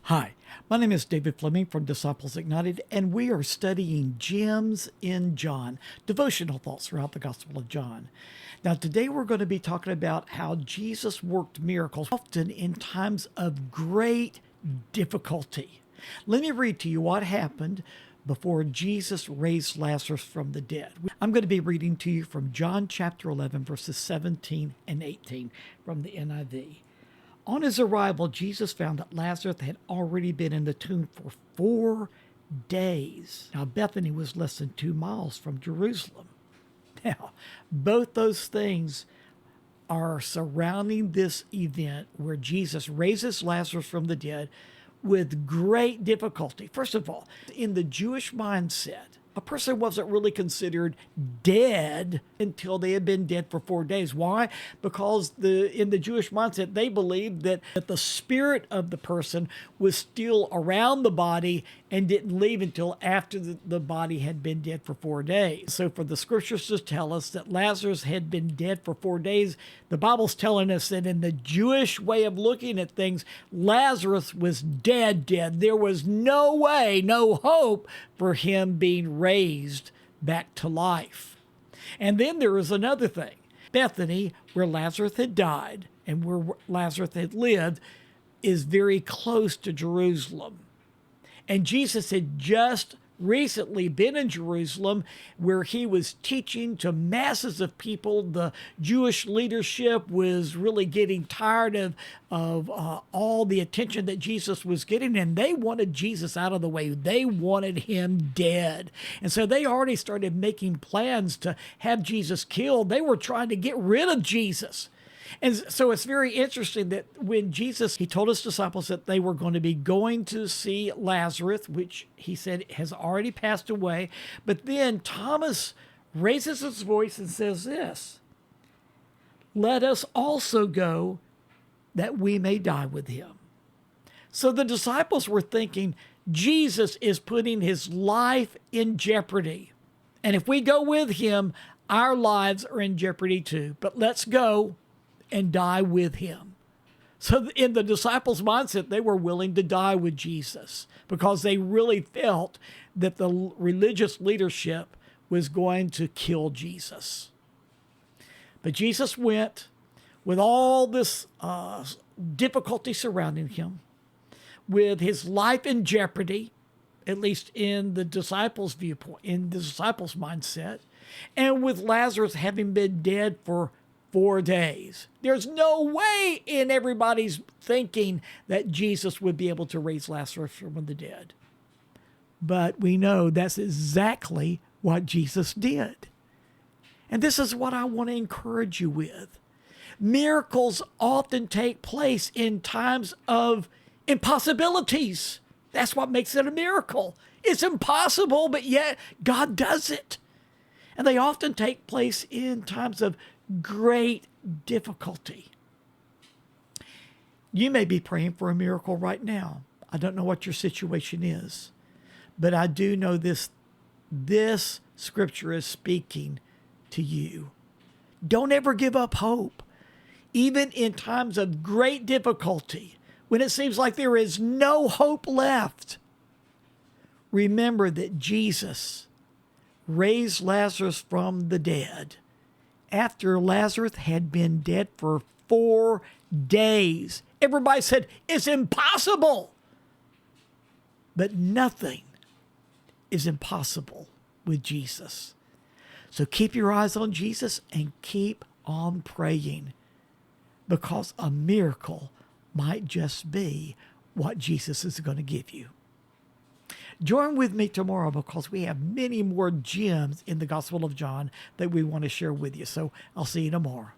Hi, my name is David Fleming from Disciples Ignited, and we are studying Gems in John, devotional thoughts throughout the Gospel of John. Now, today we're going to be talking about how Jesus worked miracles often in times of great difficulty. Let me read to you what happened before Jesus raised Lazarus from the dead. I'm going to be reading to you from John chapter 11, verses 17 and 18 from the NIV. On his arrival, Jesus found that Lazarus had already been in the tomb for 4 days. Now, Bethany was less than 2 miles from Jerusalem. Now, both those things are surrounding this event where Jesus raises Lazarus from the dead with great difficulty. First of all, in the Jewish mindset, a person wasn't really considered dead until they had been dead for 4 days. Why? Because in the Jewish mindset, they believed that the spirit of the person was still around the body and didn't leave until after the body had been dead for 4 days. So for the scriptures to tell us that Lazarus had been dead for 4 days, the Bible's telling us that in the Jewish way of looking at things, Lazarus was dead. There was no way, no hope for him being raised back to life. And then there is another thing. Bethany, where Lazarus had died and where Lazarus had lived, is very close to Jerusalem. And Jesus had just recently been in Jerusalem where he was teaching to masses of people. The Jewish leadership was really getting tired of all the attention that Jesus was getting, and they wanted Jesus out of the way. They wanted him dead. And so they already started making plans to have Jesus killed. They were trying to get rid of Jesus. And so it's very interesting that when he told his disciples that they were going to be going to see Lazarus, which he said has already passed away. But then Thomas raises his voice and says this, "Let us also go that we may die with him." So the disciples were thinking, Jesus is putting his life in jeopardy. And if we go with him, our lives are in jeopardy too. But let's go and die with him. So in the disciples' mindset, they were willing to die with Jesus because they really felt that the religious leadership was going to kill Jesus. But Jesus went with all this difficulty surrounding him, with his life in jeopardy, at least in the disciples' viewpoint, in the disciples' mindset, and with Lazarus having been dead for 4 days. There's no way in everybody's thinking that Jesus would be able to raise Lazarus from the dead. But we know that's exactly what Jesus did. And this is what I want to encourage you with. Miracles often take place in times of impossibilities. That's what makes it a miracle. It's impossible, but yet God does it. And they often take place in times of great difficulty. You may be praying for a miracle right now. I don't know what your situation is, but I do know this scripture is speaking to you. Don't ever give up hope. Even in times of great difficulty, when it seems like there is no hope left, remember that Jesus raised Lazarus from the dead after Lazarus had been dead for 4 days. Everybody said, it's impossible. But nothing is impossible with Jesus. So keep your eyes on Jesus and keep on praying, because a miracle might just be what Jesus is going to give you. Join with me tomorrow because we have many more gems in the Gospel of John that we want to share with you. So I'll see you tomorrow.